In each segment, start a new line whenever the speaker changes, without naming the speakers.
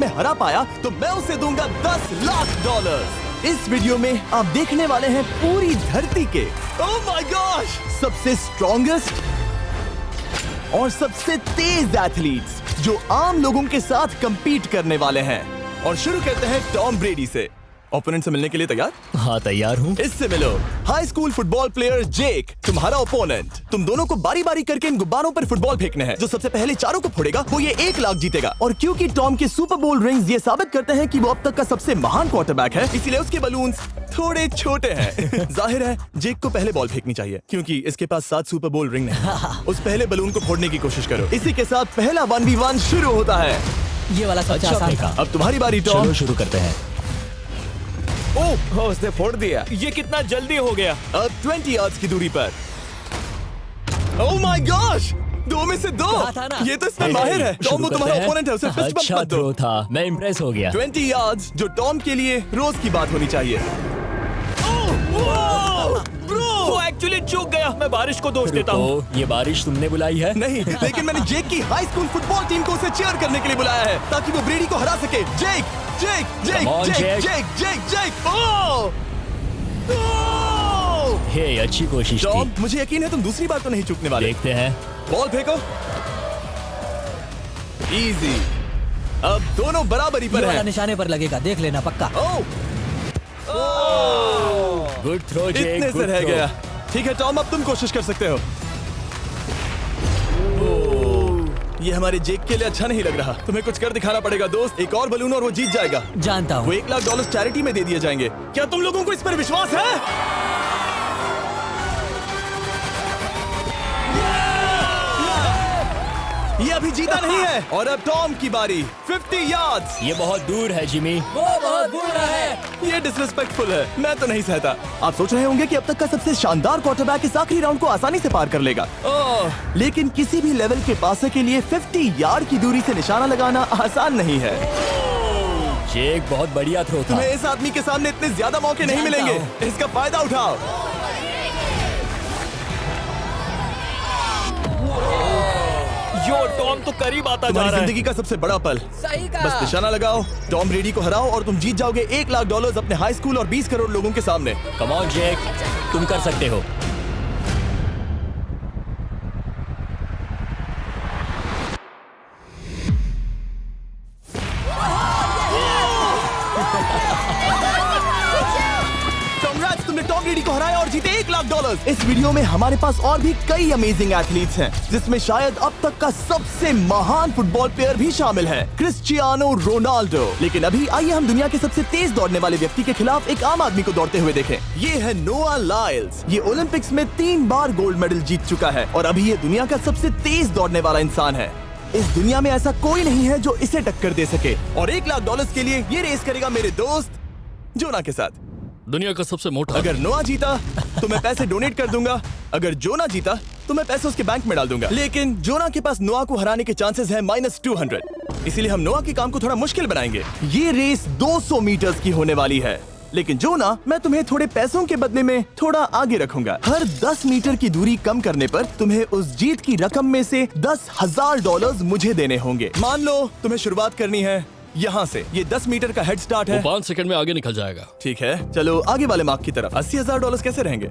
मैं हरा पाया तो मैं उसे दूंगा $10 लाख। इस वीडियो में आप देखने वाले हैं पूरी धरती के ओह माय गॉश सबसे स्ट्रॉन्गेस्ट और सबसे तेज एथलीट्स जो आम लोगों के साथ compete करने वाले हैं। और शुरू करते हैं टॉम ब्रेडी से। ओपोनेंट से मिलने के लिए तैयार?
हाँ तैयार हूँ।
इससे मिलो। हाई स्कूल फुटबॉल प्लेयर जेक, तुम्हारा ओपोनेंट। तुम दोनों को बारी बारी करके इन गुब्बारों पर फुटबॉल फेंकने हैं। जो सबसे पहले चारों को फोड़ेगा वो ये 1 लाख जीतेगा। और क्योंकि टॉम के सुपर बोल रिंग्स ये साबित करते हैं कि वो अब तक का सबसे महान क्वार्टरबैक है, इसीलिए उसके बलून्स थोड़े छोटे हैं। जाहिर है जेक को पहले बॉल फेंकनी चाहिए क्योंकि इसके पास 7 सुपर बोल रिंग नहीं। उस पहले बलून को फोड़ने की कोशिश करो। इसी के साथ पहला 1v1 शुरू होता है।
ये वाला सबसे आसान था।
अब तुम्हारी बारी टॉम।
चलो शुरू करते हैं।
ओह उसने फोड़ दिया। ये कितना जल्दी हो गया। अब 20 यार्ड्स की दूरी पर। ओह माय गॉश 2 में से 2।
कहा था ना।
ये तो इसमें माहिर है। टॉम वो तुम्हारा ओपोनेंट है, उसे फिस्ट बम्प
अच्छा
मत दो।
थ्रो था, मैं इम्प्रेस हो गया।
20 यार्ड्स जो टॉम के लिए रोज की बात होनी चाहिए।
वो एक्चुअली चूक गया। मैं बारिश को दोष देता हूँ।
रुको, ये बारिश तुमने बुलाई है?
नहीं, लेकिन मैंने जेक की हाई स्कूल फुटबॉल टीम को उसे चीयर करने के लिए बुलाया है ताकि वो ब्रेडी को हरा सके। जेक जेक जेक
Come on,
जेक
Jake.
जेक जेक जेक ओह
हे अच्छी कोशिश
टॉम
थी।
मुझे यकीन है तुम दूसरी बार तो नहीं चूकने वाले।
देखते हैं।
बॉल फेंको। इजी। अब दोनों बराबरी
ये
पर
वाला
हैं।
निशाने पर लगेगा, देख लेना पक्का।
ओह
गुड थ्रो जेक,
इतने से
गुड
रह
थ्रो।
गया। ठीक है टॉम अब तुम कोशिश कर सकते हो। ये हमारे जेक के लिए अच्छा नहीं लग रहा। तुम्हें कुछ कर दिखाना पड़ेगा दोस्त। एक और बलून और वो जीत जाएगा।
जानता
वो
हूँ।
$1 लाख चैरिटी में दे दिए जाएंगे। क्या तुम लोगों को इस पर विश्वास है? ये अभी जीता नहीं है। और अब टॉम की बारी। 50 यार्ड्स।
ये बहुत दूर है जिमी।
वो बहुत बुरा है।
ये डिसरिस्पेक्टफुल है। मैं तो नहीं सहता। आप सोच रहे होंगे कि अब तक का सबसे शानदार क्वार्टरबैक इस आखिरी राउंड को आसानी से पार कर लेगा। ओह, लेकिन किसी भी लेवल के पासे के लिए 50 यार्ड की दूरी से निशाना लगाना आसान नहीं है।
जेक बहुत बढ़िया थ्रो था।
तुम्हें इस आदमी के सामने इतने ज्यादा मौके नहीं
जानता
मिलेंगे।
हूं।
इसका फायदा उठाओ।
यो टॉम तो करीब आता जा
तुम्हारी
रहा है।
जिंदगी का सबसे बड़ा पल।
सही
बस निशाना लगाओ, टॉम ब्रेडी को हराओ और तुम जीत जाओगे $1 लाख अपने हाई स्कूल और 20 करोड़ लोगों के सामने।
कम ऑन जेक, तुम कर सकते हो।
Congrats, तुमने टॉम ब्रेडी को हराया और जीते $1 लाख। इस वीडियो में हमारे पास और भी कई अमेजिंग एथलीट्स हैं, जिसमें शायद अब तक का सबसे महान फुटबॉल प्लेयर भी शामिल है, क्रिस्टियानो रोनाल्डो। लेकिन अभी आइए हम दुनिया के सबसे तेज दौड़ने वाले व्यक्ति के खिलाफ एक आम आदमी को दौड़ते हुए देखें। ये है नोआ लाइल्स। ये ओलंपिक्स में 3 बार गोल्ड मेडल जीत चुका है और अभी ये दुनिया का सबसे तेज दौड़ने वाला इंसान है। इस दुनिया में ऐसा कोई नहीं है जो इसे टक्कर दे सके। और $1 लाख के लिए ये रेस करेगा मेरे दोस्त जोना के साथ।
दुनिया का सबसे मोटा।
अगर नोआ जीता तो मैं पैसे डोनेट कर दूंगा। अगर जोना जीता तो मैं पैसे उसके बैंक में डाल दूंगा। लेकिन जोना के पास नोआ को हराने के चांसेस हैं -200। इसीलिए हम नोआ के काम को थोड़ा मुश्किल बनाएंगे। ये रेस 200 मीटर्स की होने वाली है। लेकिन जोना, मैं तुम्हें थोड़े पैसों के बदले में थोड़ा आगे रखूंगा। हर 10 मीटर की दूरी कम करने पर तुम्हें उस जीत की रकम में से $10,000 मुझे देने होंगे। मान लो तुम्हें शुरुआत करनी है यहाँ से। ये 10 मीटर का हेड स्टार्ट है।
5 सेकंड में आगे निकल जाएगा।
ठीक है, चलो आगे वाले मार्क की तरफ। $80,000 कैसे रहेंगे?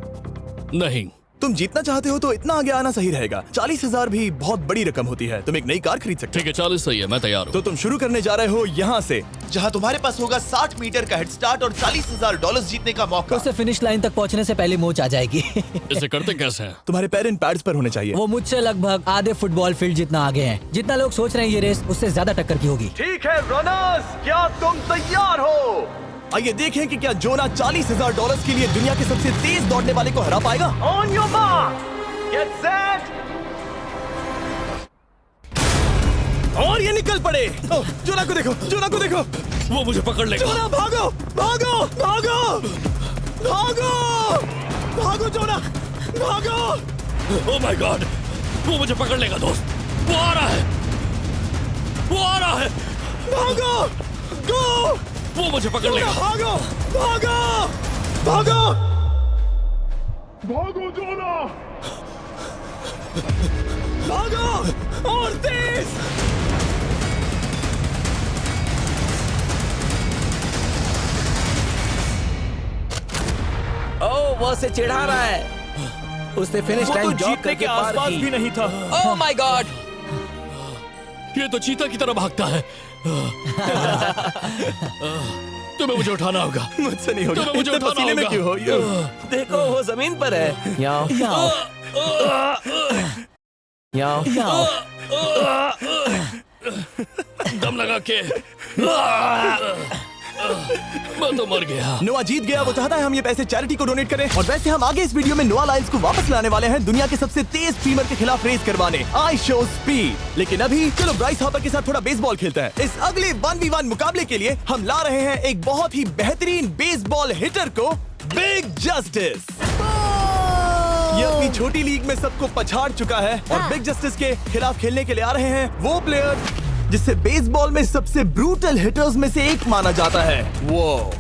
नहीं,
तुम जीतना चाहते हो तो इतना आगे आना सही रहेगा। 40,000 भी बहुत बड़ी रकम होती है। तुम एक नई कार खरीद सकते
ठीक है 40 सही है, मैं तैयार
हो।
हूँ।
तो तुम शुरू करने जा रहे हो यहाँ से, जहाँ तुम्हारे पास होगा 60 मीटर का हेड स्टार्ट और $40,000 जीतने का मौका।
उसे फिनिश लाइन तक पहुँचने से पहले मोच आ जाएगी।
इसे करते कैसे हैं?
तुम्हारे पैर इन पैड्स पर होने चाहिए।
वो मुझसे लगभग आधे फुटबॉल फील्ड जितना आगे हैं। जितना लोग सोच रहे हैं ये रेस उससे ज्यादा टक्कर की होगी।
ठीक है रनर्स, क्या तुम तैयार हो? आइए देखें कि क्या जोना $40,000 के लिए दुनिया के सबसे तेज दौड़ने वाले को हरा पाएगा। On your mark, get set, और ये निकल पड़े। ओह, जोना को देखो, जोना को देखो।
वो मुझे पकड़ लेगा।
जोना भागो, भागो, भागो, भागो, भागो जोना, भागो।
ओह माय गॉड, वो मुझे पकड़ लेगा दोस्त। वो आ रहा है, वो आ रहा है।
भागो, गो,
वो मुझे पकड़ लेगा।
भागो, भागो, भागो,
भागो जोना!
भागो और तेज।
वो उसे चिढ़ा रहा है। उसने फिनिश
वो तो
टाइम जॉब
जीतने
करके
के
पार
आसपास
की।
भी नहीं था।
Oh my God!
ये तो चीता की तरह भागता है। तुम्हें मुझे उठाना होगा।
मुझसे नहीं होगा।
तुम्हें मुझे
इतने
उठाना
पसीने में
होगा।
क्यों हो?
देखो वो जमीन पर है। याओ याओ
याओ।
दम लगा के मैं तो मर गया।
नोआ जीत गया। वो चाहता है हम ये पैसे चैरिटी को डोनेट करें। और वैसे हम आगे इस वीडियो में नोआ लाइल्स को वापस लाने वाले हैं दुनिया के सबसे तेज स्ट्रीमर के खिलाफ रेस करवाने, आई शो स्पीड। लेकिन अभी चलो ब्राइस हार्पर के साथ थोड़ा बेसबॉल खेलते हैं। इस अगले 1v1 मुकाबले के लिए हम ला रहे हैं एक बहुत ही बेहतरीन बेसबॉल हिटर को, बिग जस्टिस। ये अपनी छोटी लीग में सबको पछाड़ चुका है और बिग जस्टिस के खिलाफ खेलने के लिए आ रहे हैं वो प्लेयर जिसे बेसबॉल में सबसे ब्रूटल हिटर्स में से एक माना जाता है। वो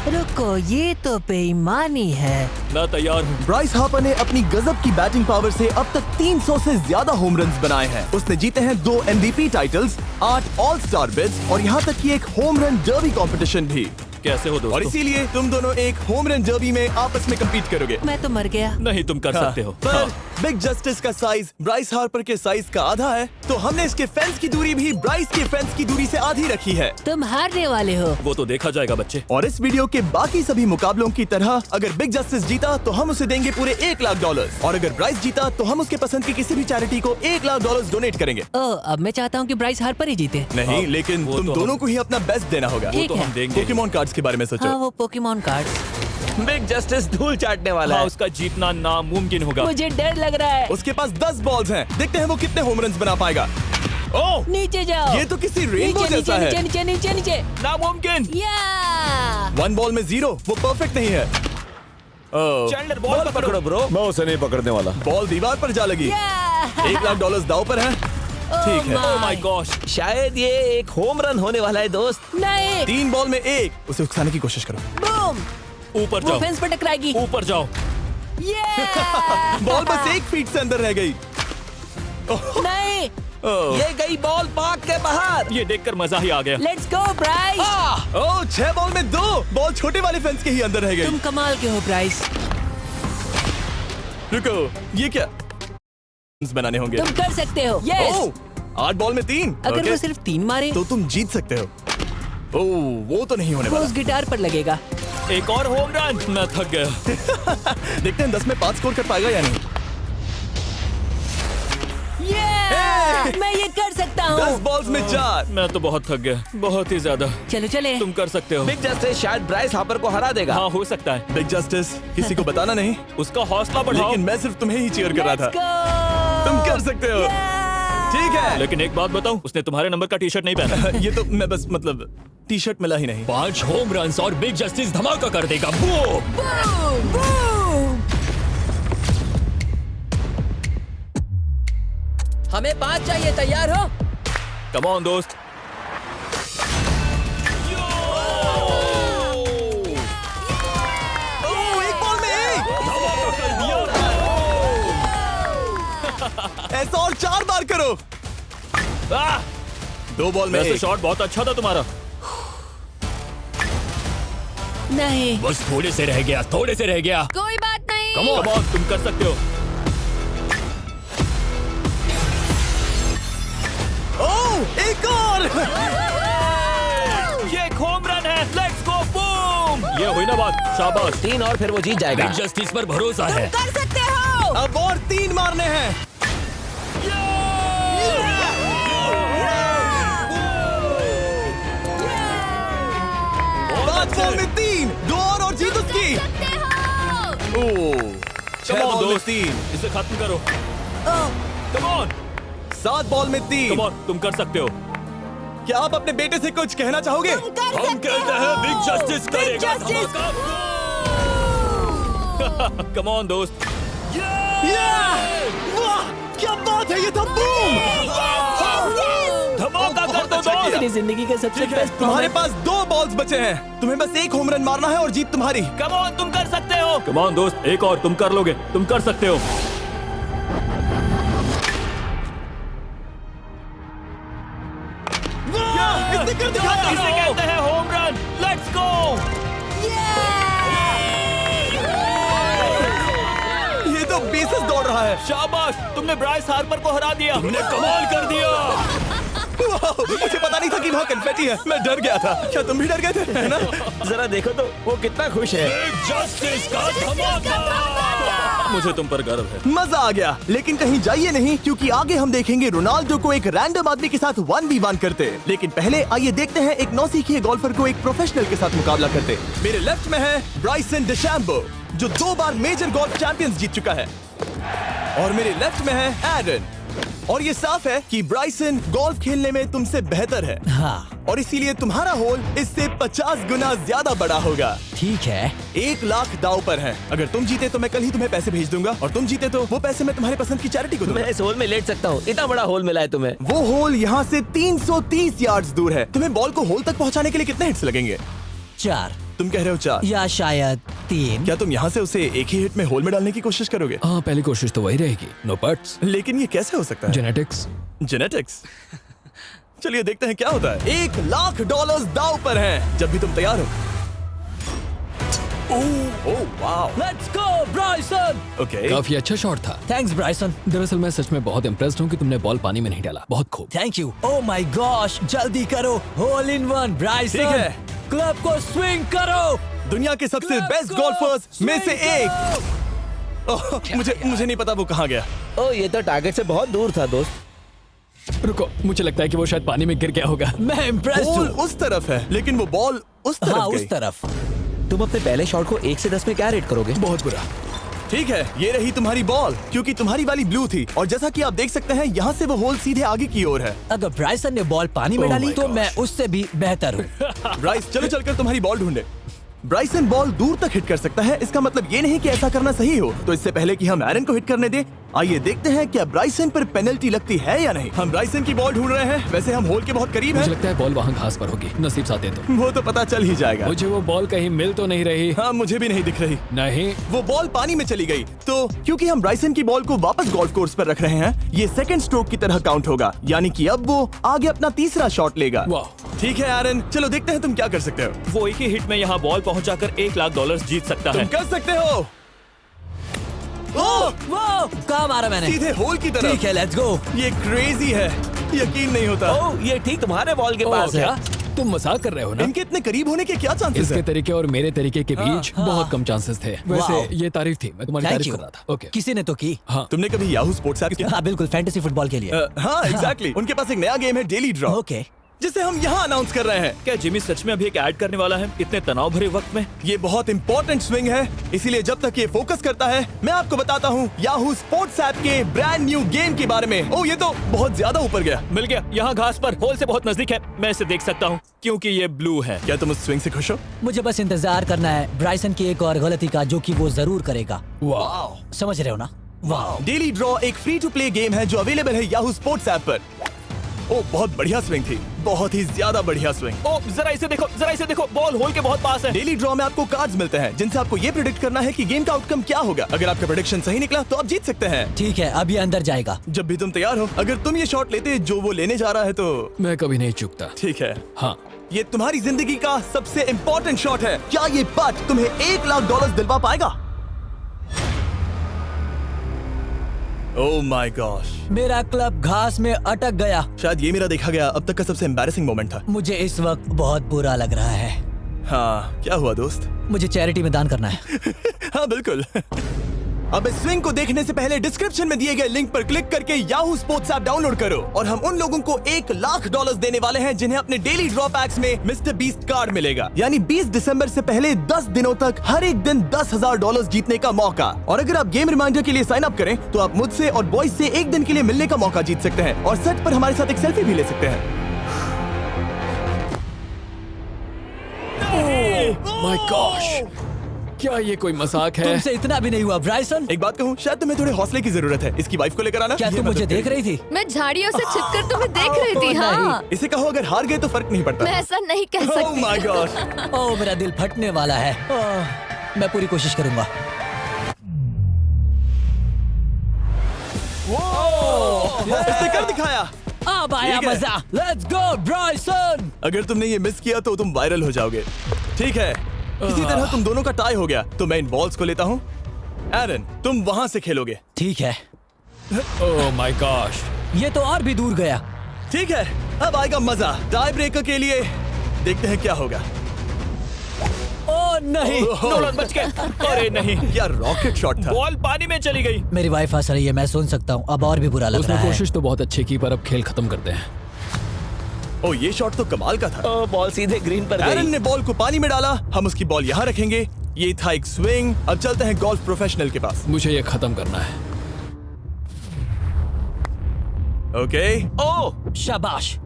रुको, ये तो बेईमानी है।
मैं तैयार हूँ।
ब्राइस हार्पर ने अपनी गजब की बैटिंग पावर से अब तक 300 से ज्यादा होम रन्स बनाए हैं। उसने जीते हैं 2 MVP titles, 8 all star bids और यहाँ तक कि एक होम रन डर्बी कंपटीशन भी।
कैसे हो
और
दोस्तों?
इसीलिए तुम दोनों एक होम रन डर्बी में आपस में कम्पीट करोगे।
मैं तो मर गया।
नहीं, तुम कर सकते हो।
पर बिग जस्टिस का साइज ब्राइस हार्पर के साइज का आधा है, तो हमने इसके फेंस की दूरी भी ब्राइस के फेंस की दूरी से आधी रखी है।
तुम हारने वाले हो।
वो तो देखा जाएगा बच्चे।
और इस वीडियो के बाकी सभी मुकाबलों की तरह अगर बिग जस्टिस जीता तो हम उसे देंगे पूरे $1 लाख और अगर ब्राइस जीता तो हम उसके पसंद की किसी भी चैरिटी को $1 लाख डोनेट करेंगे।
ओह, अब मैं चाहता हूँ कि ब्राइस हार्पर ही जीते।
नहीं, लेकिन
वो
तुम
तो
दोनों
हम-
को ही अपना बेस्ट देना होगा।
ठीक
तो
है।
हम देंगे।
पोकेमॉन कार्ड्स के बारे में सोचो।
हाँ, वो पोकेमॉन कार्ड।
बिग जस्टिस धूल चाटने वाला
हाँ,
है।
उसका जीतना नामुमकिन होगा।
मुझे डर लग रहा है।
उसके पास 10 बॉल्स हैं। देखते हैं वो कितने होम रन्स बना पाएगा। ओह,
नीचे जाओ।
ये तो किसी रेनबो
नीचे,
जैसा
नीचे,
है।
नीचे नीचे नीचे
नामुमकिन।
या
1 बॉल में 0, वो परफेक्ट नहीं है।
चैंडलर बॉल पकड़ो ब्रो।
मैं उसे नहीं पकड़ने वाला।
बॉल दीवार पर जा लगी। $1 लाख दाव पर है। ठीक है।
ओह माय गॉश।
शायद ये एक होम रन होने वाला है दोस्त।
नहीं।
3 बॉल में 1, उसे उकसाने की कोशिश करो।
बूम।
ऊपर
वो
जाओ।
फेंस पर टकराएगी।
ऊपर जाओ।
बॉल बस 1 फीट से अंदर रह गई।
नहीं।
ये गई बॉल पार्क के बाहर।
ये देखकर मजा ही आ गया।
Let's go Bryce.
Oh, 6 ball में 2, बॉल छोटे वाले फेंस के ही अंदर रह गई।
तुम कमाल के हो ब्राइस।
रुको, ये क्या बनाने होंगे?
तुम कर सकते हो। यस।
ओह, 8 बॉल में 3।
अगर
ओके,
वो सिर्फ 3 मारे
तो तुम जीत सकते हो। ओह, वो तो नहीं होने
वो
वाला।
उस गिटार पर लगेगा।
एक और होम रन। मैं थक गया।
देखते हैं 10 में 5 स्कोर कर पाएगा या नहीं।
मैं ये कर सकता
10
हूँ।
बॉल्स में 4।
मैं तो बहुत थक गया, बहुत ही ज्यादा।
चलो चले।
तुम कर सकते हो।
बिग जस्टिस शायद ब्राइस हार्पर को हरा देगा।
हाँ, हो सकता है।
बिग जस्टिस किसी को बताना नहीं,
उसका हौसला बढ़ाओ।
लेकिन मैं सिर्फ तुम्हें ही चीयर कर रहा
Let's
था।
go!
तुम कर सकते हो। ठीक है।
लेकिन एक बात बताऊं, उसने तुम्हारे नंबर का टी शर्ट नहीं पहना।
ये तो मैं बस मतलब टी शर्ट मिला ही नहीं।
5 होम रन और बिग जस्टिस धमाका कर देगा। बूम।
Boom! Boom! हमें 5 चाहिए। तैयार हो?
कम ऑन दोस्त।
ओह, 1 बॉल में 1।
धमाका कर दिया।
ऐसा और 4 बार करो।
आह!
2 बॉल में
वैसे
1।
शॉट बहुत अच्छा था तुम्हारा।
नहीं।
बस थोड़े से रह गया, थोड़े से रह गया।
कोई बात नहीं।
कम ऑन, तुम कर सकते हो।
ओह, एक और।
ये एक होम रन है। Let's go. बूम। ये हुई ना बात। शाबाश।
3 और फिर वो जीत जाएगा।
बिग जस्टिस पर भरोसा है।
कर सकते हो।
अब और 3 मारने हैं। 5 बॉल में 3, 2 और जीत उसकी। ओह, 6
Come on,
बॉल में
दोस्त।
3,
इसे खत्म करो। कम ऑन,
7 बॉल में 3।
कम ऑन, तुम कर सकते हो।
क्या आप अपने बेटे से कुछ कहना चाहोगे?
हम कहते हैं बिग जस्टिस करेगा धमाका। कम ऑन दोस्त।
वाह, क्या बात है, ये तो बूम।
धमाका कर दो
बहुत अच्छा
दोस्त।
किया।
मेरी जिंदगी का सबसे
ठीक है,
बेस्ट
तुम्हारे पास 2 बॉल्स बचे हैं। तुम्हें बस 1 होम रन मारना है और जीत तुम्हारी।
कम ऑन, तुम कर सकते हो। कम ऑन दोस्त, एक और, तुम कर लोगे, तुम कर सकते हो।
इसने कर दिखाया।
इसे कहते हैं होम रन। Let's go.
शाबाश, तुमने ब्राइस हार्पर को हरा दिया। तुमने कमाल कर दिया।
मुझे पता नहीं था कि वहाँ कन्फेटी है। मैं डर गया था। क्या तुम भी डर गए थे, है ना?
जरा देखो तो वो कितना खुश है।
जस्टिस का धमाका।
मुझे तुम पर गर्व है।
मजा आ गया। लेकिन कहीं जाइए नहीं, क्योंकि आगे हम देखेंगे रोनाल्डो को एक रैंडम आदमी के साथ 1v1 करते। लेकिन पहले आइए देखते हैं एक नौसिखिए गोल्फर को एक प्रोफेशनल के साथ मुकाबला करते। मेरे लेफ्ट में है ब्राइसन डेशैम्बो, जो 2 बार मेजर गोल्फ चैंपियंस जीत चुका है, और मेरे लेफ्ट में है एरन। और ये साफ है कि ब्राइसन गोल्फ खेलने में तुमसे बेहतर है,
हाँ
और इसीलिए तुम्हारा होल इससे 50 गुना ज्यादा बड़ा होगा।
ठीक है।
1 लाख दाव पर है। अगर तुम जीते तो मैं कल ही तुम्हें पैसे भेज दूंगा, और तुम जीते तो वो पैसे मैं तुम्हारे पसंद की चैरिटी को दूंगा।
मैं इस होल में लेट सकता हूँ, इतना बड़ा होल मिला है तुम्हें।
वो होल यहाँ से 330 यार्ड्स दूर है। तुम्हें बॉल को होल तक पहुँचाने के लिए कितने हिट्स लगेंगे?
4
तुम कह रहे हो 4?
या शायद 3।
क्या तुम यहाँ से उसे एक ही हिट में होल में डालने की कोशिश करोगे?
हाँ, पहली कोशिश तो वही रहेगी। No buts.
लेकिन ये कैसे हो सकता है?
जेनेटिक्स।
जेनेटिक्स। चलिए देखते हैं क्या होता है। $1 लाख दाव पर हैं, जब भी तुम तैयार हो। Oh wow.
Let's go Bryson.
Okay.
काफी अच्छा शॉट था।
Thanks Bryson.
दरअसल मैं सच में बहुत इम्प्रेस्ड हूँ कि तुमने बॉल पानी में नहीं डाला। बहुत खूब।
Thank you. Oh my gosh, जल्दी करो। Hole in one Bryson.
ठीक है।
क्लब को स्विंग करो।
दुनिया के सबसे
Let's
बेस्ट
go!
गोल्फर्स में से
Swing
एक। ओह, मुझे नहीं पता वो कहाँ गया।
ओ, ये तो टारगेट से बहुत दूर था दोस्त।
रुको, मुझे लगता है कि वो शायद पानी में गिर गया होगा।
मैं इम्प्रेस्ड
बॉल
हूँ।
उस तरफ है, लेकिन वो बॉल उस तरफ
हाँ
गई।
उस तरफ।
तुम अपने पहले शॉट को 1 से 10 में क्या रेट करोगे?
बहुत बुरा।
ठीक है, ये रही तुम्हारी बॉल, क्योंकि तुम्हारी वाली ब्लू थी, और जैसा कि आप देख सकते हैं यहाँ से वो होल सीधे आगे की ओर है।
अगर ब्राइसन ने बॉल पानी में
Oh
डाली
my
तो
gosh.
मैं उससे भी बेहतर हूँ।
ब्राइस, चलो चलकर तुम्हारी बॉल ढूंढे। ब्राइसन बॉल दूर तक हिट कर सकता है, इसका मतलब ये नहीं कि ऐसा करना सही हो। तो इससे पहले कि हम एरन को हिट करने दें, आइए देखते हैं क्या ब्राइसन पर पेनल्टी लगती है या नहीं। हम ब्राइसन की बॉल ढूंढ रहे हैं। वैसे हम होल के बहुत करीब
मुझे
हैं।
लगता है बॉल वहाँ घास पर होगी। नसीब साथ दे तो।
वो तो पता चल ही जाएगा।
मुझे वो बॉल कहीं मिल तो नहीं रही।
हाँ, मुझे भी नहीं दिख रही।
नहीं।
वो बॉल पानी में चली गई। तो क्योंकि हम ब्राइसन की बॉल को वापस गोल्फ कोर्स पर रख रहे हैं, ये सेकंड स्ट्रोक की तरह काउंट होगा, यानी कि अब वो आगे अपना तीसरा शॉट लेगा।
वाह।
ठीक है एरन, चलो देखते हैं तुम क्या कर सकते हो।
वो एक ही हिट में यहाँ बॉल पहुंचाकर $1 लाख जीत सकता
तुम
है।
कर सकते हो। ओह,
वो कहाँ मारा मैंने?
सीधे होल की तरफ।
ठीक है, लेट्स गो।
ये क्रेजी है, यकीन नहीं होता।
ओह, ये ठीक तुम्हारे बॉल के
ओह,
पास है।
क्या? तुम मजाक कर रहे हो ना?
इनके इतने करीब होने के क्या चांसेस
इसके
हैं?
तरीके और मेरे तरीके के बीच
हाँ।
बहुत कम चांसेस थे।
वाओ।
वैसे ये तारीफ थी, मैं तुम्हारी
थैंक
तारीफ
यू।
कर रहा था। ओके।
किसी ने तो की।
हाँ।
तुमने कभी याहू स्पोर्ट्स ऐप किया?
हाँ बिल्कुल, फैंटेसी फुटबॉल के लिए।
हाँ एग्जैक्टली। उनके पास एक नया गेम है, डेली ड्रॉ,
ओके।
जिसे हम यहाँ अनाउंस कर रहे हैं।
क्या जिमी सच में अभी एक ऐड करने वाला है इतने तनाव भरे वक्त में?
ये बहुत इंपॉर्टेंट स्विंग है, इसीलिए जब तक ये फोकस करता है, मैं आपको बताता हूँ याहू स्पोर्ट्स ऐप के ब्रांड न्यू गेम के बारे में। ओह, ये तो बहुत ज्यादा ऊपर गया।
मिल गया, यहाँ घास पर होल से बहुत नजदीक है। मैं इसे देख सकता हूँ क्योंकि ये ब्लू है।
क्या तुम उस स्विंग से खुश हो?
मुझे बस इंतजार करना है ब्राइसन की एक और गलती का, जो कि वो जरूर करेगा।
वाह।
समझ रहे हो ना? वाह।
डेली ड्रॉ एक फ्री टू प्ले गेम है जो अवेलेबल है याहू स्पोर्ट्स ऐप पर। ओह, बहुत बढ़िया स्विंग थी, बहुत ही ज्यादा बढ़िया स्विंग।
ओ, जरा इसे देखो, बॉल होल के बहुत पास है।
डेली ड्रॉ में आपको कार्ड्स मिलते हैं, जिनसे आपको ये प्रेडिक्ट करना है कि गेम का आउटकम क्या होगा। अगर आपका प्रेडिक्शन सही निकला तो आप जीत सकते हैं।
ठीक है, अब ये अंदर जाएगा।
जब भी तुम तैयार हो, अगर तुम ये शॉट लेते जो वो लेने जा रहा है तो
मैं कभी नहीं चूकता।
ठीक है।
हाँ।
ये तुम्हारी जिंदगी का सबसे इम्पोर्टेंट शॉट है। क्या ये पट तुम्हें $1 लाख दिलवा पाएगा? ओह माय गॉश,
मेरा क्लब घास में अटक गया।
शायद ये मेरा देखा गया अब तक का सबसे एम्बैरेसिंग मोमेंट था।
मुझे इस वक्त बहुत बुरा लग रहा है।
हाँ, क्या हुआ दोस्त?
मुझे चैरिटी में दान करना है।
हाँ बिल्कुल। अब इस स्विंग को देखने से पहले डिस्क्रिप्शन में दिए गए लिंक पर क्लिक करके याहू स्पोर्ट्स ऐप डाउनलोड करो, और हम उन लोगों को $1 लाख देने वाले हैं जिन्हें अपने डेली ड्रॉ पैक्स में मिस्टर बीस्ट कार्ड मिलेगा। यानी 20 दिसंबर से पहले 10 दिनों तक हर एक दिन $10,000 जीतने का मौका। और अगर आप गेम रिमाइंडर के लिए साइन अप करें तो आप मुझसे और बॉयज से एक दिन के लिए मिलने का मौका जीत सकते हैं, और सेट पर हमारे साथ एक सेल्फी भी ले सकते हैं।
माय गॉश, क्या ये कोई मजाक है?
तुमसे इतना भी नहीं हुआ ब्राइसन।
एक बात कहूँ, शायद तुम्हें थोड़े हौसले की जरूरत है। इसकी वाइफ को लेकर आना।
क्या
ये
तुम
मदद
मुझे देख
करेगी।
रही थी?
मैं झाड़ियों से छिपकर तुम्हें देख रही थी। हाँ,
इसे कहो अगर हार गए तो फर्क नहीं पड़ता।
मैं ऐसा नहीं कह
Oh
सकती।
my gosh!
ओह, मेरा दिल फटने वाला है। ओह, मैं पूरी कोशिश करूंगा।
इसने कर दिखाया।
अब आया
ठीक है।
मजा। Let's go Bryson.
अगर तुमने ये मिस किया तो तुम वायरल हो जाओगे। ठीक है, इसी तरह तुम दोनों का टाई हो गया, तो मैं इन बॉल्स को लेता हूँ। एरन, तुम वहां से खेलोगे।
ठीक है।
ओह माय गॉश।
ये तो और भी दूर गया।
ठीक है, अब आएगा मजा। टाई ब्रेकर के लिए देखते हैं क्या होगा।
ओ नहीं,
नोलन बच गए। अरे नहीं,
क्या रॉकेट शॉट था।
बॉल पानी में चली गई।
मेरी वाइफ हंस रही है, मैं सुन सकता हूँ। अब और भी बुरा लग
उसने
रहा है।
कोशिश तो बहुत अच्छी की, पर अब खेल खत्म करते हैं।
ओ, ये शॉट तो कमाल का था।
ओ, बॉल सीधे ग्रीन पर
एरन
गई।
ने बॉल को पानी में डाला, हम उसकी बॉल यहाँ रखेंगे। ये था एक स्विंग। अब चलते हैं गोल्फ प्रोफेशनल के पास।
मुझे ये खत्म करना है।
ओके।
ओ
शाबाश।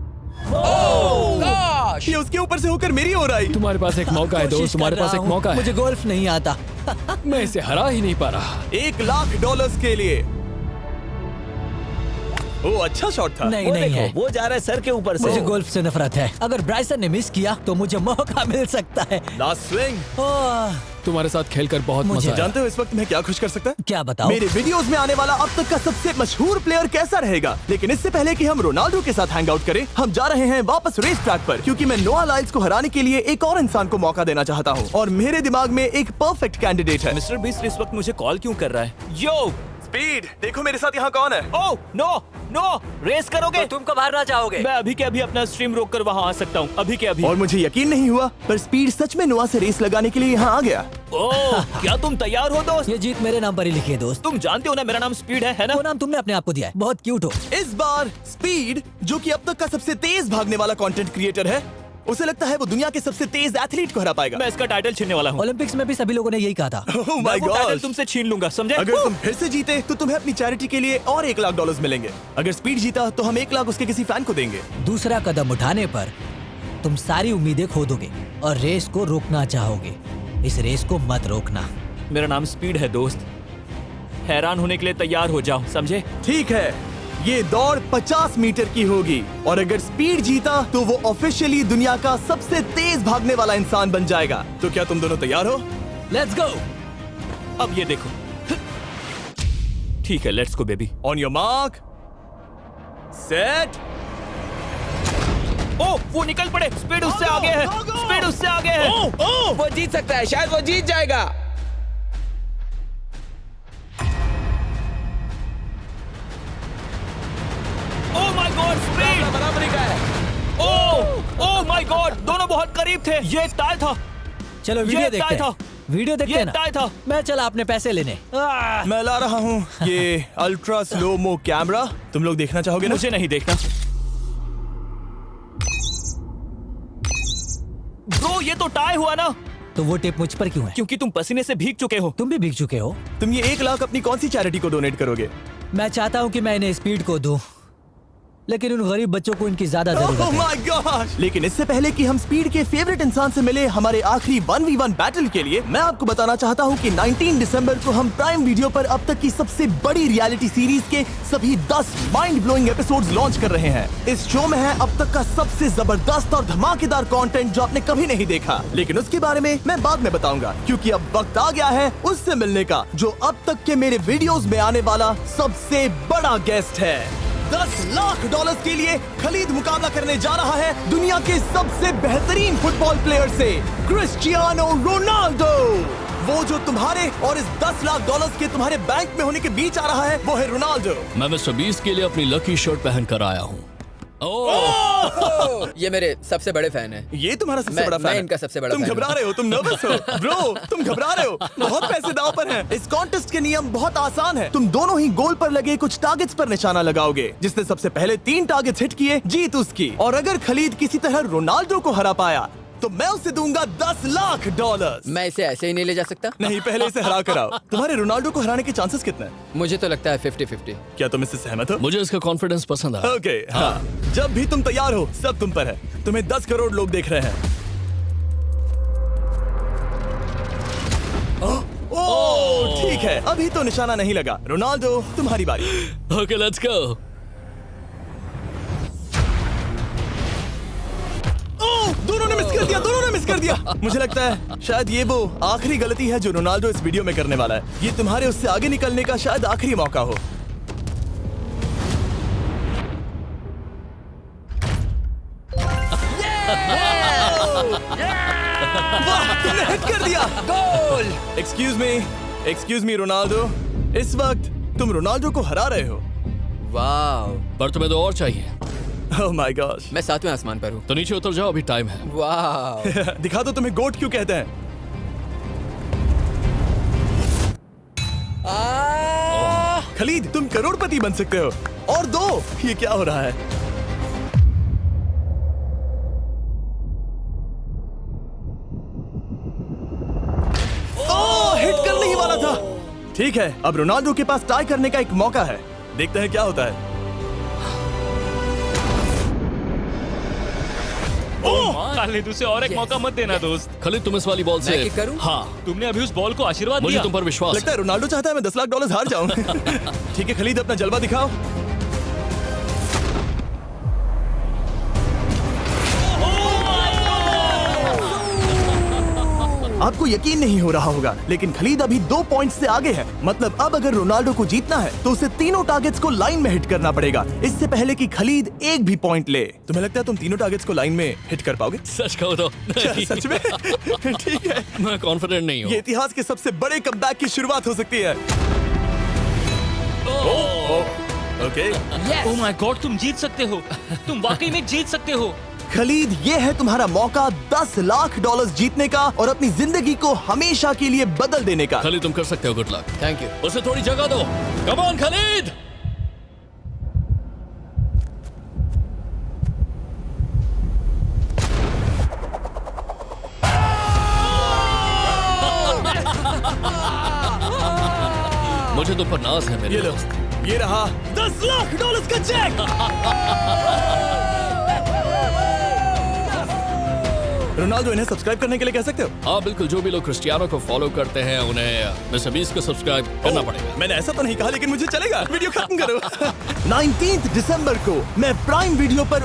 ये उसके ऊपर से होकर मेरी ओर आई।
तुम्हारे पास एक मौका है
कोशिश
दोस्त, तुम्हारे
कर
पास
रहा
एक
हूँ।
मौका है।
मुझे गोल्फ नहीं आता।
मैं इसे हरा ही नहीं पा रहा।
$1,00,000 के लिए। ओ, अच्छा शॉट था।
नहीं
वो
नहीं
देखो,
है।
वो जा रहा है सर के ऊपर से।
मुझे गोल्फ से नफरत है। अगर ब्राइसन ने मिस किया तो मुझे मौका मिल सकता है।
Last swing.
ओह,
तुम्हारे साथ खेलकर बहुत
मुझे
मजा आया।
जानते हो इस वक्त मैं क्या खुश कर सकता है?
क्या बताओ?
मेरे वीडियोस में आने वाला अब तक का सबसे मशहूर प्लेयर कैसा रहेगा। लेकिन इससे पहले कि हम रोनाल्डो के साथ हैंग आउट करें, हम जा रहे हैं वापस रेस ट्रैक पर, क्योंकि मैं नोआ लाइल्स को हराने के लिए एक और इंसान को मौका देना चाहता हूँ और मेरे दिमाग में एक परफेक्ट कैंडिडेट है।
मिस्टर बीस्ट इस वक्त मुझे कॉल क्यों कर रहा है? यो
स्पीड, देखो मेरे साथ यहाँ कौन है।
ओ नो नो, रेस करोगे?
तुम कब हारना चाहोगे?
मैं अभी के अभी अपना स्ट्रीम रोक कर वहाँ आ सकता हूँ। अभी के अभी।
और मुझे यकीन नहीं हुआ, पर स्पीड सच में नोआ से रेस लगाने के लिए यहाँ आ गया।
ओह, क्या तुम तैयार हो दोस्त?
ये जीत मेरे नाम पर ही लिखी है दोस्त।
तुम जानते हो ना मेरा नाम स्पीड है ना?
वो नाम तुमने अपने आप को दिया है। बहुत क्यूट हो।
इस बार स्पीड, जो कि अब तक का सबसे तेज भागने वाला कंटेंट क्रिएटर है, उसे लगता है वो दुनिया के सबसे तेज एथलीट को हरा पाएगा।
मैं इसका टाइटल छीनने वाला हूँ।
ओलंपिक्स में भी सभी लोगों ने यही कहा था।
Oh
मैं
my
वो टाइटल
God!
तुमसे छीन लूंगा, समझे?
अगर तुम फिर से जीते तो तुम्हें अपनी चैरिटी के लिए और $1,00,000 मिलेंगे। अगर स्पीड जीता तो हम 1,00,000 उसके किसी फैन को देंगे।
दूसरा कदम उठाने पर तुम सारी उम्मीदें खो दोगे और रेस को रोकना चाहोगे। इस रेस को मत रोकना।
मेरा नाम स्पीड है दोस्त। हैरान होने के लिए तैयार हो जाओ, समझे?
ठीक है, ये दौड़ 50 मीटर की होगी और अगर स्पीड जीता तो वो ऑफिशियली दुनिया का सबसे तेज भागने वाला इंसान बन जाएगा। तो क्या तुम दोनों तैयार हो?
Let's go.
अब ये देखो। ठीक है, let's go baby.
On your mark, set.
Oh, वो निकल पड़े। स्पीड उससे आगे है। स्पीड उससे आगे है।
वो जीत सकता है, शायद वो जीत जाएगा।
ओह माय गॉड, स्पीड
बराबरी का है।
ओह माय गॉड, दोनों बहुत करीब थे। ये टाई था।
चलो वीडियो
ये
देखते
टाई था।
हैं। वीडियो देखते
ये
हैं ना।
टाई था।
मैं चला अपने पैसे लेने।
मैं ला रहा हूँ ये अल्ट्रा स्लो मो कैमरा। तुम लोग देखना चाहोगे ना?
मुझे नहीं देखना। ब्रो, ये तो टाई हुआ ना?
तो वो टिप मुझ पर क्यों है?
क्योंकि तुम पसीने से भीग चुके हो।
तुम भी भीग चुके हो।
तुम ये 1,00,000 अपनी कौन सी चैरिटी को डोनेट करोगे?
मैं चाहता हूँ कि मैं इन्हें स्पीड को दूं, लेकिन उन गरीब बच्चों को इनकी ज्यादा जरूरत
Oh
है।
my gosh! लेकिन इससे पहले कि हम स्पीड के फेवरेट इंसान से मिले हमारे आखिरी 1v1 बैटल के लिए, मैं आपको बताना चाहता हूँ कि 19 दिसंबर को हम प्राइम वीडियो पर अब तक की सबसे बड़ी रियलिटी सीरीज के सभी 10 माइंड ब्लोइंग एपिसोड्स लॉन्च कर रहे हैं। इस शो में है अब तक का सबसे जबरदस्त और धमाकेदार कंटेंट जो आपने कभी नहीं देखा, लेकिन उसके बारे में मैं बाद में बताऊंगा, क्योंकि अब वक्त आ गया है उससे मिलने का जो अब तक के मेरे वीडियोस में आने वाला सबसे बड़ा गेस्ट है। $10,00,000 के लिए खलीद मुकाबला करने जा रहा है दुनिया के सबसे बेहतरीन फुटबॉल प्लेयर से, क्रिस्टियानो रोनाल्डो। वो जो तुम्हारे और इस $10,00,000 के तुम्हारे बैंक में होने के बीच आ रहा है, वो है रोनाल्डो।
मैं मिस्टर बीस्ट के लिए अपनी लकी शर्ट पहन कर आया हूँ।
ये मेरे सबसे बड़े फैन हैं।
ये तुम्हारा सबसे
मैं-
बड़ा फैन
मैं
है।
इनका सबसे बड़ा
तुम
फैन
घबरा
हूं।
रहे हो, तुम नर्वस हो ब्रो, तुम घबरा रहे हो। बहुत पैसे दांव पर हैं। इस कॉन्टेस्ट के नियम बहुत आसान है। तुम दोनों ही गोल पर लगे कुछ टारगेट्स पर निशाना लगाओगे। जिसने सबसे पहले 3 टारगेट्स हिट किए, जीत उसकी। और अगर खलीद किसी तरह रोनाल्डो को हरा पाया तो मैं उसे दूंगा $10,00,000।
मैं इसे ऐसे ही नहीं ले जा सकता।
नहीं, पहले इसे हरा कर आओ। तुम्हारे रोनाल्डो को हराने के चांसेस कितने हैं?
मुझे तो लगता है 50-50।
क्या तुम इससे सहमत हो?
मुझे इसका कॉन्फिडेंस पसंद आया।
ओके, हाँ। जब भी तुम तैयार हो, सब तुम पर है। तुम्हें 10 करोड़ लोग देख रहे हैं। ओह, ठीक है, अभी तो निशाना नहीं लगा। रोनाल्डो, तुम्हारी बारी।
Okay, let's go.
ओह, दोनों ने मिस कर दिया, दोनों ने मिस कर दिया। मुझे लगता है शायद ये वो आखिरी गलती है जो रोनाल्डो इस वीडियो में करने वाला है। ये तुम्हारे उससे आगे निकलने का शायद आखिरी मौका हो। वाह, तुमने हिट कर दिया। गोल। एक्सक्यूज मी रोनाल्डो, इस वक्त तुम रोनाल्डो को हरा रहे हो।
वाह,
पर तुम्हें तो और चाहिए।
ओह माय गॉश।
मैं 7वें आसमान पर हूँ।
तो नीचे उतर जाओ, अभी टाइम है।
वाह।
दिखा दो तुम्हें गोट क्यों कहते हैं। खलीद, तुम करोड़पति बन सकते हो। और दो। ये क्या हो रहा है? ओह, हिट करने ही वाला था। ठीक है, अब रोनाल्डो के पास टाई करने का एक मौका है। देखते हैं क्या होता है।
खालिद, उसे और एक मौका मत देना दोस्त।
खलीद, तुम इस वाली बॉल
मैं
से
किक करूं?
हाँ,
तुमने अभी उस बॉल को आशीर्वाद
मुझे
दिया।
तुम पर विश्वास
लगता है रोनाल्डो चाहता है मैं $10 लाख हार जाऊं। ठीक है खलीद, अपना जलवा दिखाओ। आपको यकीन नहीं हो रहा होगा, लेकिन खलीद अभी 2 पॉइंट से आगे है। मतलब अब अगर रोनाल्डो को जीतना है तो उसे तीनों टारगेट्स को लाइन में हिट करना पड़ेगा, इससे पहले कि खलीद एक भी पॉइंट ले। तुम्हें लगता है तुम तीनों टारगेट्स को लाइन में हिट कर पाओगे?
सच कहो तो नहीं।
सच में? ठीक है,
मैं कॉन्फिडेंट नहीं हूँ।
ये इतिहास के सबसे बड़े कमबैक की शुरुआत हो सकती है। ओके,
ओह माय गॉड, तुम जीत सकते हो। तुम वाकई में जीत सकते हो।
खलीद, ये है तुम्हारा मौका $10 लाख जीतने का और अपनी जिंदगी को हमेशा के लिए बदल देने का।
खलीद, तुम कर सकते हो। Good luck.
Thank you.
उसे थोड़ी जगह दो। Come on Khalid. मुझे तुम पर नाज है मेरे
ये लो,
दोस्त।
ये रहा $10 लाख का चेक। रोनाल्डो, इन्हें सब्सक्राइब करने के लिए कह सकते हो?
हाँ बिल्कुल, जो भी लोग क्रिस्टियानो को फॉलो करते हैं उन्हें मिस्टर बीस्ट को सब्सक्राइब करना पड़ेगा।
मैंने ऐसा तो नहीं कहा, लेकिन मुझे चलेगा। वीडियो खत्म करो। 19 दिसंबर को मैं प्राइम वीडियो पर